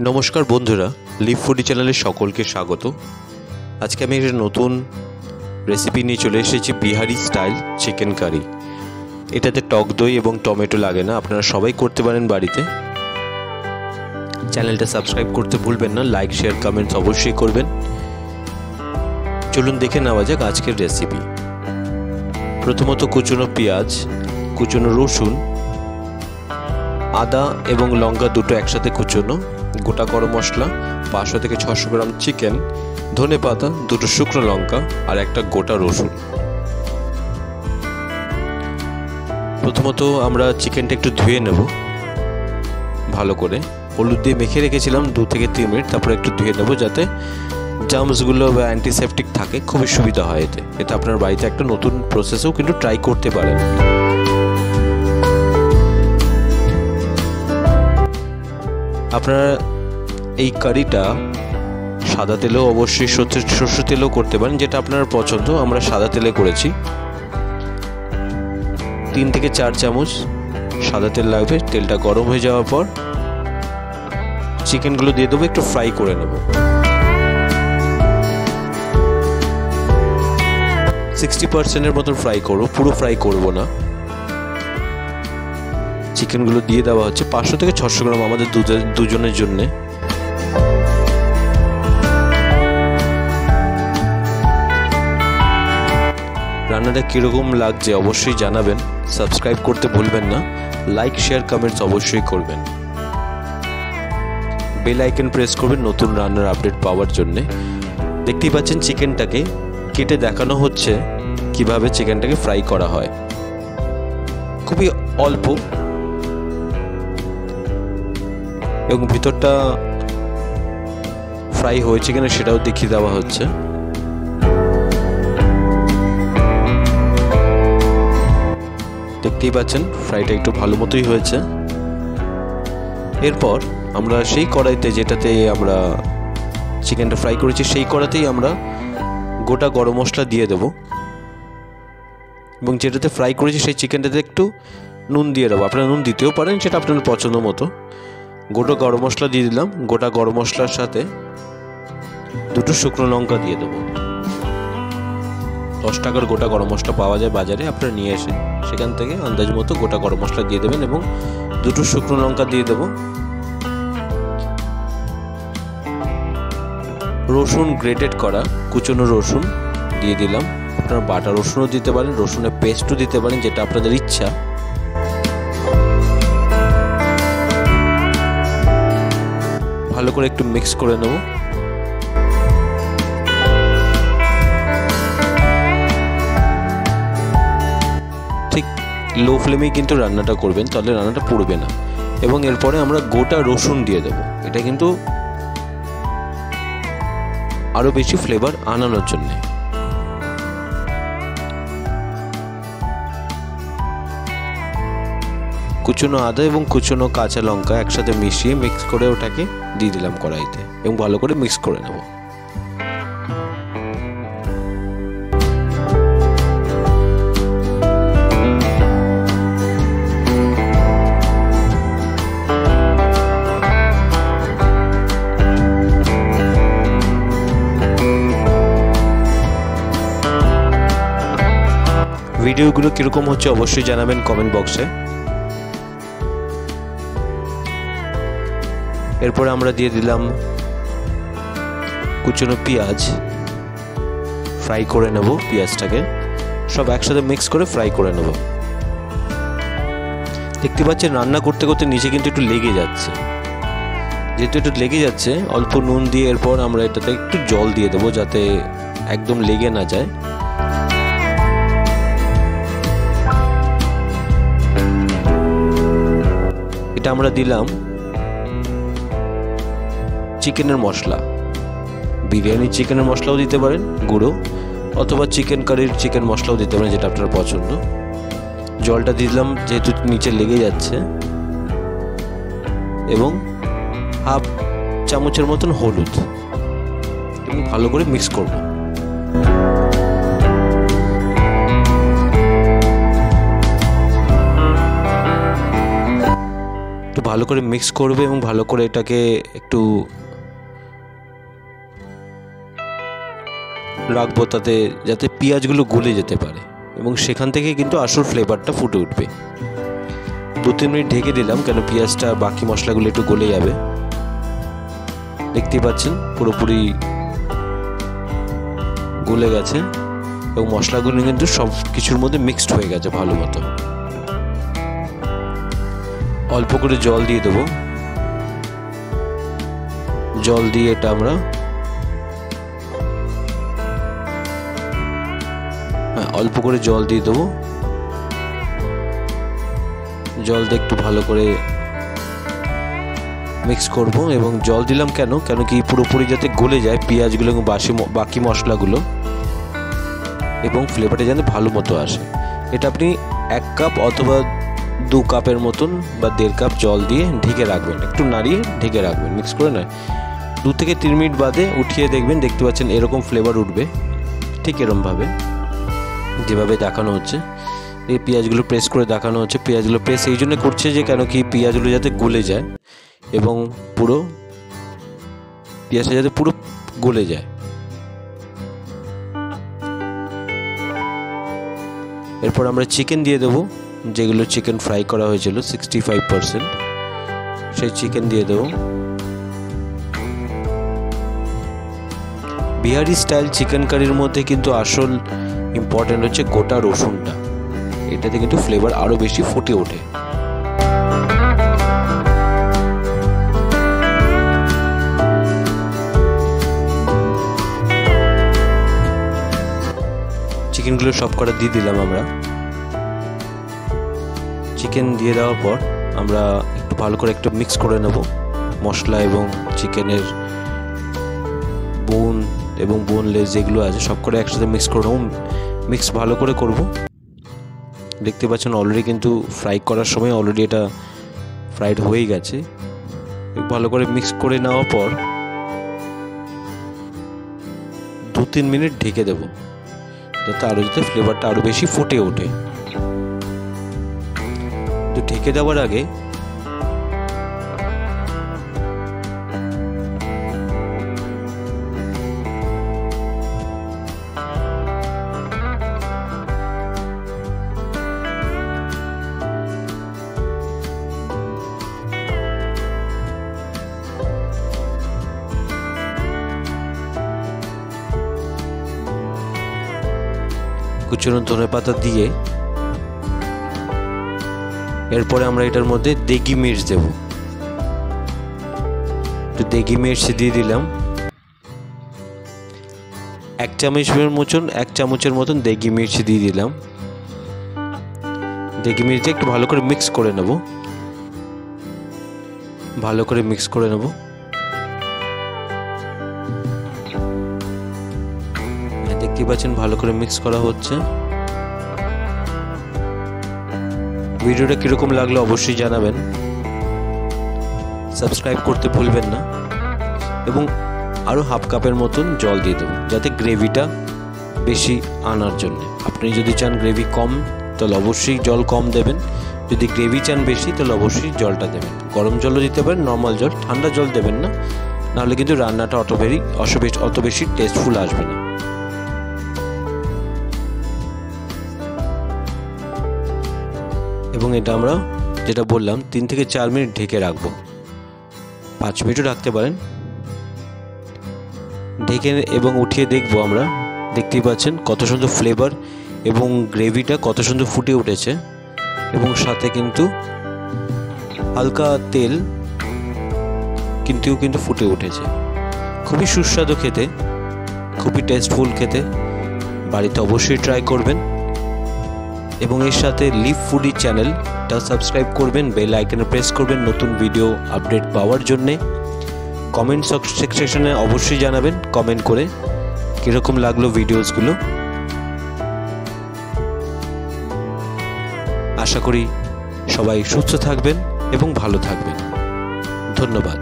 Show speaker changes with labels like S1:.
S1: নমস্কার বন্ধুরা, leave foodie চ্যানেলে সকলকে স্বাগত। আজকে আমি একটা নতুন রেসিপি নিয়ে চলে এসেছি, বিহারি স্টাইল চিকেন কারি। এটাতে টক দই এবং টমেটো লাগে না, আপনারা সবাই করতে পারেন বাড়িতে। চ্যানেলটা সাবস্ক্রাইব করতে ভুলবেন না, লাইক শেয়ার কমেন্টস অবশ্যই করবেন। চলুন দেখে নেওয়া যাক আজকের রেসিপি। প্রথমত কুচনো পেঁয়াজ, কুচনো রসুন, আদা এবং লঙ্কা দুটো একসাথে কুচনো, গোটা গরম মশলা, 500 থেকে 600 গ্রাম চিকেন, ধনে পাতা, দুটো শুকনো লঙ্কা আর একটা গোটা রসুন। প্রথমত আমরা চিকেনটা একটু ধুয়ে নেব ভালো করে। হলুদ দিয়ে মেখে রেখেছিলাম 2 থেকে 3 মিনিট, তারপরে একটু ধুয়ে নেব যাতে জার্মসগুলো বা অ্যান্টিসেপটিক থাকে, খুবই সুবিধা হয় এতে। এটা আপনার বাড়িতে একটা নতুন প্রসেসেও কিন্তু ট্রাই করতে পারেন। আপনারা এই কারিটা সাদা তেলেও অবশ্যই সর্ষের তেলেও করতে পারেন, যেটা আপনার পছন্দ। আমরা সাদা তেলে করেছি। 3 থেকে 4 চামচ সাদা তেল লাগবে। তেলটা গরম হয়ে যাওয়ার পর চিকেনগুলো দিয়ে দেবো, একটু ফ্রাই করে নেব। 60% মতন ফ্রাই করবো, পুরো ফ্রাই করব না। চিকেনগুলো দিয়ে দেওয়া হচ্ছে 500 থেকে 600 গ্রাম আমাদের দুজনের জন্যে। রান্নাটা কীরকম লাগছে অবশ্যই জানাবেন। সাবস্ক্রাইব করতে ভুলবেন না, লাইক শেয়ার কমেন্টস অবশ্যই করবেন। বেল আইকন প্রেস করবেন নতুন রান্নার আপডেট পাওয়ার জন্যে। দেখতেই পাচ্ছেন চিকেনটাকে কেটে দেখানো হচ্ছে কিভাবে চিকেনটাকে ফ্রাই করা হয়। খুবই অল্প, এবং ভিতরটা ফ্রাই হয়েছে কিনা সেটাও দেখিয়ে দেওয়া হচ্ছে। দেখতেই পাচ্ছেন ফ্রাইটা একটু ভালো মতোই হয়েছে। এরপর আমরা সেই কড়াইতে, যেটাতে আমরা চিকেনটা ফ্রাই করেছি, সেই কড়াইতেই আমরা গোটা গরম মশলা দিয়ে দেব, এবং যেটাতে ফ্রাই করেছি সেই চিকেনটাতে একটু নুন দিয়ে দেবো। আপনারা নুন দিতেও পারেন, সেটা আপনার পছন্দ মতো। গোটা গরম মশলা দিয়ে দিলাম। গোটা গরম মশলার সাথে দুটো শুকনো লঙ্কা দিয়ে দেবো। 10 টাকার গোটা গরম মশলা পাওয়া যায় বাজারে, আপনারা নিয়ে এসে সেখান থেকে আন্দাজ মতো গোটা গরম মশলা দিয়ে দেবেন, এবং দুটো শুকনো লঙ্কা দিয়ে দেবো। রসুন গ্রেটেড করা, কুচনো রসুন দিয়ে দিলাম। আপনারা বাটা রসুনও দিতে পারেন, রসুনের পেস্টও দিতে পারেন, যেটা আপনাদের ইচ্ছা। ভালো করে একটু মিক্স করে নেব। ঠিক লো ফ্লেমেই কিন্তু রান্নাটা করবেন, তাহলে রান্নাটা পুড়বে না। এবং এরপরে আমরা গোটা রসুন দিয়ে দেবো। এটা কিন্তু আরো বেশি ফ্লেভার আনানোর জন্য। কুচনো আদা এবং কুচনো কাঁচা লঙ্কা একসাথে মিশিয়ে মিক্স করে ওটাকে দিয়ে দিলাম কড়াইতে, এবং ভালো করে মিক্স করে নেব। ভিডিওগুলো কিরকম হচ্ছে অবশ্যই জানাবেন কমেন্ট বক্সে। এরপরে আমরা দিয়ে দিলাম কুচনো পেঁয়াজ। ফ্রাই করে নেব পেঁয়াজটাকে, সব একসাথে মিক্স করে ফ্রাই করে নেব। দেখতে পাচ্ছেন রান্না করতে করতে নিচে কিন্তু একটু লেগে যাচ্ছে। যেহেতু একটু লেগে যাচ্ছে, অল্প নুন দিয়ে এরপর আমরা এটাতে একটু জল দিয়ে দেবো, যাতে একদম লেগে না যায়। এটা আমরা দিলাম চিকেনের মশলা। বিরিয়ানি চিকেনের মশলাও দিতে পারেন গুঁড়ো, অথবা চিকেন কারির চিকেন মশলাও দিতে পারেন, যেটা আপনার পছন্দ। জলটা দিলাম যেহেতু নিচে লেগে যাচ্ছে, এবং হাফ চামচের মতন হলুদ, এবং ভালো করে মিক্স করব। ভালো করে মিক্স করবে এবং ভালো করে এটাকে একটু রাখবো তাতে, যাতে পেঁয়াজগুলো গলে যেতে পারে এবং সেখান থেকে কিন্তু আসল ফ্লেভারটা ফুটে উঠবে। 2-3 মিনিট ঢেকে দিলাম, কেন পেঁয়াজটা বাকি মশলাগুলো একটু গলে যাবে। দেখতেই পাচ্ছেন পুরোপুরি গলে গেছে এবং মশলাগুলো কিন্তু সব কিছুর মধ্যে মিক্সড হয়ে গেছে ভালো মতো। অল্প করে জল দিয়ে দেবো, জল দিয়ে এটা আমরা অল্প করে জল দিয়ে দেবো। জল দিয়ে একটু ভালো করে মিক্স করব এবং জল দিলাম কেন কি পুরোপুরি যাতে গলে যায় পেঁয়াজগুলো এবং বাকি মশলাগুলো এবং ফ্লেভারটা যেন ভালো মতো আসে। এটা আপনি 1 কাপ অথবা 2 কাপের মতন বা 1.5 কাপ জল দিয়ে ঢেকে রাখবেন, একটু নাড়িয়ে ঢেকে রাখবেন মিক্স করে না। 2 থেকে 3 মিনিট বাদে উঠিয়ে দেখবেন, দেখতে পাচ্ছেন এরকম ফ্লেভার উঠবে, ঠিক এরকমভাবে যেভাবে দেখানো হচ্ছে। এই পেঁয়াজগুলো প্রেস করে দেখানো হচ্ছে। পেঁয়াজগুলো প্রেস এই জন্য করছে যে কেন কি পেঁয়াজগুলো যাতে গলে যায় এবং পুরো পেঁয়াজটা যাতে পুরো গলে যায়। এরপর আমরা চিকেন দিয়ে দেবো, যেগুলো চিকেন ফ্রাই করা হয়েছিল 65%, সেই চিকেন দিয়ে দেবো। বিহারি স্টাইল চিকেন কারির মধ্যে কিন্তু আসল ইম্পর্টেন্ট হচ্ছে গোটা রসুনটা, এটাতে কিন্তু ফ্লেভার আরো বেশি ফুটে ওঠে। চিকেনগুলো সব কটা দিয়ে দিলাম আমরা। চিকেন দিয়ে দেওয়ার পর আমরা একটু ভালো করে একটু মিক্স করে নেব মশলা এবং চিকেনের বোন এবং বোনলেস যেগুলো আছে সব করে একসাথে মিক্স করে নেব। মিক্স ভালো করে করব। দেখতে পাচ্ছেন অলরেডি কিন্তু ফ্রাই করার সময় অলরেডি এটা ফ্রাইড হয়ে গেছে। ভালো করে মিক্স করে নেওয়ার পর 2-3 মিনিট ঢেকে দেব, যাতে ফ্লেভারটা আরো বেশি ফুটে ওঠে। তো ঢেকে দেওয়ার আগে কুচনো ধনেপাতা দিয়ে এরপরে আমরা এটার মধ্যে দেগি মির্চ দেব। একটু দেগি মির্চ দিয়ে দিলাম, 1 চামচের মতন দেগি মির্চ দিয়ে দিলাম। দেগি মির্চ একটু ভালো করে মিক্স করে নেব, ভালো করে মিক্স করে নেব। দেখতে পাচ্ছেন ভালো করে মিক্স করা হচ্ছে। ভিডিওটা কিরকম লাগলো অবশ্যই জানাবেন, সাবস্ক্রাইব করতে ভুলবেন না এবং আরো 1/2 কাপের মতন জল দিয়ে দেবো, যাতে গ্রেভিটা বেশি আনার জন্য। আপনি যদি চান গ্রেভি কম তাহলে অবশ্যই জল কম দেবেন, যদি গ্রেভি চান বেশি তাহলে অবশ্যই জলটা দেবেন। গরম জলও দিতে পারেন, নর্মাল জল, ঠান্ডা জল দেবেন না, নাহলে কিন্তু রান্নাটা অত বেশি টেস্টফুল আসবে না। এবং এটা আমরা যেটা বললাম 3 থেকে 4 মিনিট ঢেকে রাখবো, 5 মিনিটও রাখতে পারেন। ঢেকে এবং উঠিয়ে দেখবো আমরা, দেখতেই পাচ্ছেন কত সুন্দর ফ্লেভার এবং গ্রেভিটা কত সুন্দর ফুটে উঠেছে এবং সাথে কিন্তু হালকা তেল কিন্তু ফুটে উঠেছে। খুবই সুস্বাদু খেতে, খুবই টেস্টফুল খেতে। বাড়িতে অবশ্যই ট্রাই করবেন এবং এর সাথে লিভ ফুডি চ্যানেলটা সাবস্ক্রাইব করবেন, বেল আইকনে প্রেস করবেন নতুন ভিডিও আপডেট পাওয়ার জন্যে। কমেন্ট সেকশনে অবশ্যই জানাবেন কমেন্ট করে কীরকম লাগলো ভিডিওসগুলো। আশা করি সবাই সুস্থ থাকবেন এবং ভালো থাকবেন। ধন্যবাদ।